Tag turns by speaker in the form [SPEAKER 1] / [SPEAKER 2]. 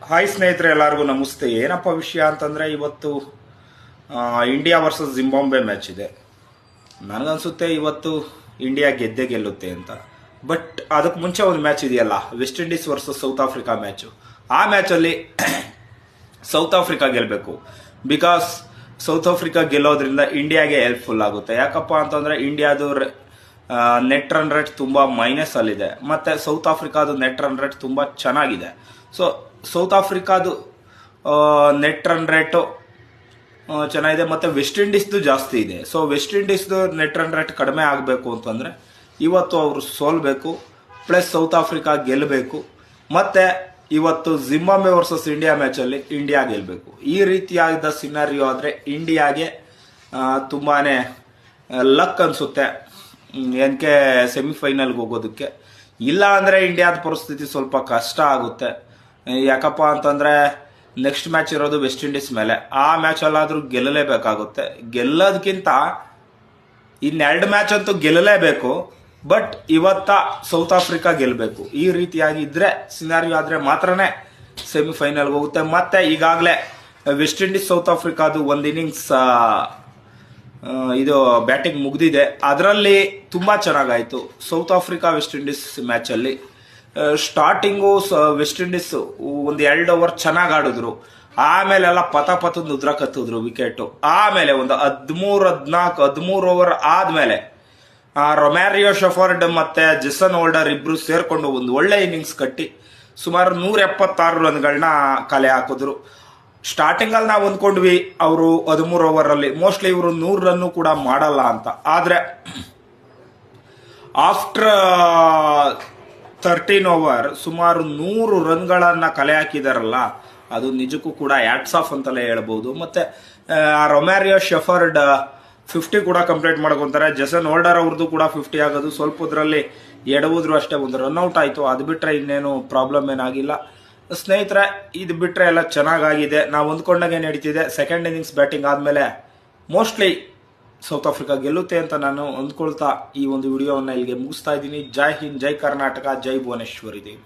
[SPEAKER 1] Hi ಸ್ನೇಹಿತರೆ, ಎಲ್ಲರಿಗೂ ನಮಸ್ತೆ. ಏನಪ್ಪ ವಿಷಯ ಅಂತಂದರೆ, ಇವತ್ತು ಇಂಡಿಯಾ ವರ್ಸಸ್ ಜಿಂಬಾಬ್ವೆ ಮ್ಯಾಚ್ ಇದೆ. ನನಗನ್ಸುತ್ತೆ ಇವತ್ತು ಇಂಡಿಯಾ ಗೆದ್ದೇ ಗೆಲ್ಲುತ್ತೆ ಅಂತ. ಬಟ್ ಅದಕ್ಕೆ ಮುಂಚೆ ಒಂದು ಮ್ಯಾಚ್ ಇದೆಯಲ್ಲ, West Indies versus South Africa match. ಆ ಮ್ಯಾಚಲ್ಲಿ ಸೌತ್ ಆಫ್ರಿಕಾ ಗೆಲ್ಲಬೇಕು. ಬಿಕಾಸ್ ಸೌತ್ ಆಫ್ರಿಕಾ ಗೆಲ್ಲೋದ್ರಿಂದ ಇಂಡಿಯಾಗೆ ಹೆಲ್ಪ್ಫುಲ್ ಆಗುತ್ತೆ. ಯಾಕಪ್ಪ ಅಂತಂದರೆ ಇಂಡಿಯಾದು ನೆಟ್ ರನ್ ರೇಟ್ ತುಂಬ ಮೈನಸ್ ಅಲ್ಲಿದೆ, ಮತ್ತು ಸೌತ್ ಆಫ್ರಿಕಾದು ನೆಟ್ ರನ್ ರೇಟ್ ತುಂಬ ಚೆನ್ನಾಗಿದೆ. ಸೊ ಸೌತ್ ಆಫ್ರಿಕಾದು ನೆಟ್ ರನ್ ರೇಟು ಚೆನ್ನಾಗಿದೆ, ಮತ್ತು ವೆಸ್ಟ್ ಇಂಡೀಸ್ದು ಜಾಸ್ತಿ ಇದೆ. ಸೊ ವೆಸ್ಟ್ ಇಂಡೀಸ್ದು ನೆಟ್ ರನ್ ರೇಟ್ ಕಡಿಮೆ ಆಗಬೇಕು ಅಂತಂದರೆ ಇವತ್ತು ಅವರು ಸೋಲ್ಬೇಕು, ಪ್ಲಸ್ ಸೌತ್ ಆಫ್ರಿಕಾ ಗೆಲ್ಲಬೇಕು, ಮತ್ತು ಇವತ್ತು ಜಿಂಬಾಬ್ವೆ ವರ್ಸಸ್ ಇಂಡಿಯಾ ಮ್ಯಾಚಲ್ಲಿ ಇಂಡಿಯಾ ಗೆಲ್ಲಬೇಕು. ಈ ರೀತಿಯಾದ ಸಿನಾರಿಯೋ ಆದರೆ ಇಂಡಿಯಾಗೆ ತುಂಬಾ ಲಕ್ ಅನಿಸುತ್ತೆ ಏನಕ್ಕೆ ಸೆಮಿಫೈನಲ್ಗೆ ಹೋಗೋದಕ್ಕೆ. ಇಲ್ಲ ಅಂದರೆ ಇಂಡಿಯಾದ ಪರಿಸ್ಥಿತಿ ಸ್ವಲ್ಪ ಕಷ್ಟ ಆಗುತ್ತೆ. ಯಾಕಪ್ಪ ಅಂತಂದರೆ ನೆಕ್ಸ್ಟ್ ಮ್ಯಾಚ್ ಇರೋದು ವೆಸ್ಟ್ ಇಂಡೀಸ್ ಮೇಲೆ. ಆ ಮ್ಯಾಚಲ್ಲಾದರೂ ಗೆಲ್ಲಲೇಬೇಕಾಗುತ್ತೆ. ಗೆಲ್ಲೋದಕ್ಕಿಂತ ಇನ್ನೆರಡು ಮ್ಯಾಚ್ ಅಂತೂ ಗೆಲ್ಲಲೇಬೇಕು. ಬಟ್ ಇವತ್ತ ಸೌತ್ ಆಫ್ರಿಕಾ ಗೆಲ್ಲಬೇಕು. ಈ ರೀತಿಯಾಗಿ ಇದ್ರೆ ಸಿನಾರಿಯೋ ಆದರೆ ಮಾತ್ರನೇ ಸೆಮಿಫೈನಲ್ಗೆ ಹೋಗುತ್ತೆ. ಮತ್ತೆ ಈಗಾಗಲೇ ವೆಸ್ಟ್ ಇಂಡೀಸ್ ಸೌತ್ ಆಫ್ರಿಕಾದು ಒಂದು ಇನ್ನಿಂಗ್ಸ್ ಇದು ಬ್ಯಾಟಿಂಗ್ ಮುಗ್ದಿದೆ. ಅದರಲ್ಲಿ ತುಂಬ ಚೆನ್ನಾಗಾಯಿತು. ಸೌತ್ ಆಫ್ರಿಕಾ ವೆಸ್ಟ್ ಇಂಡೀಸ್ ಮ್ಯಾಚಲ್ಲಿ ಸ್ಟಾರ್ಟಿಂಗು ವೆಸ್ಟ್ ಇಂಡೀಸ್ ಒಂದು 2 ಓವರ್ ಚೆನ್ನಾಗಿ ಆಡಿದ್ರು. ಆಮೇಲೆಲ್ಲ ಪತ ಉದ್ರಕತ್ತಿದ್ರು ವಿಕೆಟು. ಆಮೇಲೆ ಒಂದು 13 ಓವರ್ ಆದಮೇಲೆ ರೊಮ್ಯಾರಿಯೋ ಶೆಫರ್ಡ್ ಮತ್ತು ಜೆಸನ್ ಹೋಲ್ಡರ್ ಇಬ್ರು ಸೇರ್ಕೊಂಡು ಒಂದು ಒಳ್ಳೆ ಇನ್ನಿಂಗ್ಸ್ ಕಟ್ಟಿ ಸುಮಾರು 176 ರನ್ಗಳನ್ನ ಕಲೆ ಹಾಕಿದ್ರು. ಸ್ಟಾರ್ಟಿಂಗಲ್ಲಿ ನಾವು ಅಂದ್ಕೊಂಡ್ವಿ ಅವರು 13 ಓವರಲ್ಲಿ ಮೋಸ್ಟ್ಲಿ ಇವರು 100 ರನ್ನು ಕೂಡ ಮಾಡಲ್ಲ ಅಂತ. ಆದರೆ ಆಫ್ಟರ್ 13 ಓವರ್ ಸುಮಾರು 100 ರನ್ಗಳನ್ನು ಕಲೆ ಹಾಕಿದಾರಲ್ಲ, ಅದು ನಿಜಕ್ಕೂ ಕೂಡ ಹ್ಯಾಟ್ಸ್ ಆಫ್ ಅಂತಲೇ ಹೇಳ್ಬೋದು. ಮತ್ತು ರೊಮ್ಯಾರಿಯೋ ಶೆಫರ್ಡ್ 50 ಕೂಡ ಕಂಪ್ಲೀಟ್ ಮಾಡ್ಕೊತಾರೆ. ಜೆಸನ್ ಹೋಲ್ಡರ್ ಅವ್ರದ್ದು ಕೂಡ 50 ಆಗೋದು. ಸ್ವಲ್ಪದ್ರಲ್ಲಿ ಎಡವುದ್ರು ಅಷ್ಟೇ, ಒಂದು ರನ್ಔಟ್ ಆಯಿತು. ಅದು ಬಿಟ್ಟರೆ ಇನ್ನೇನು ಪ್ರಾಬ್ಲಮ್ ಏನಾಗಿಲ್ಲ ಸ್ನೇಹಿತರೆ. ಇದು ಬಿಟ್ಟರೆ ಎಲ್ಲ ಚೆನ್ನಾಗಾಗಿದೆ. ನಾವು ಅಂದ್ಕೊಂಡಾಗೆ ನಡೀತಿದೆ. ಸೆಕೆಂಡ್ ಇನ್ನಿಂಗ್ಸ್ ಬ್ಯಾಟಿಂಗ್ ಆದಮೇಲೆ ಮೋಸ್ಟ್ಲಿ ಸೌತ್ ಆಫ್ರಿಕಾ ಗೆಲ್ಲುತ್ತೆ ಅಂತ ನಾನು ಅಂದ್ಕೊಳ್ತಾ ಈ ಒಂದು ವಿಡಿಯೋವನ್ನು ಇಲ್ಲಿಗೆ ಮುಗಿಸ್ತಾ ಇದ್ದೀನಿ. ಜೈ ಹಿಂದ್, ಜೈ ಕರ್ನಾಟಕ, ಜೈ ಭುವನೇಶ್ವರಿ ದೇವಿ.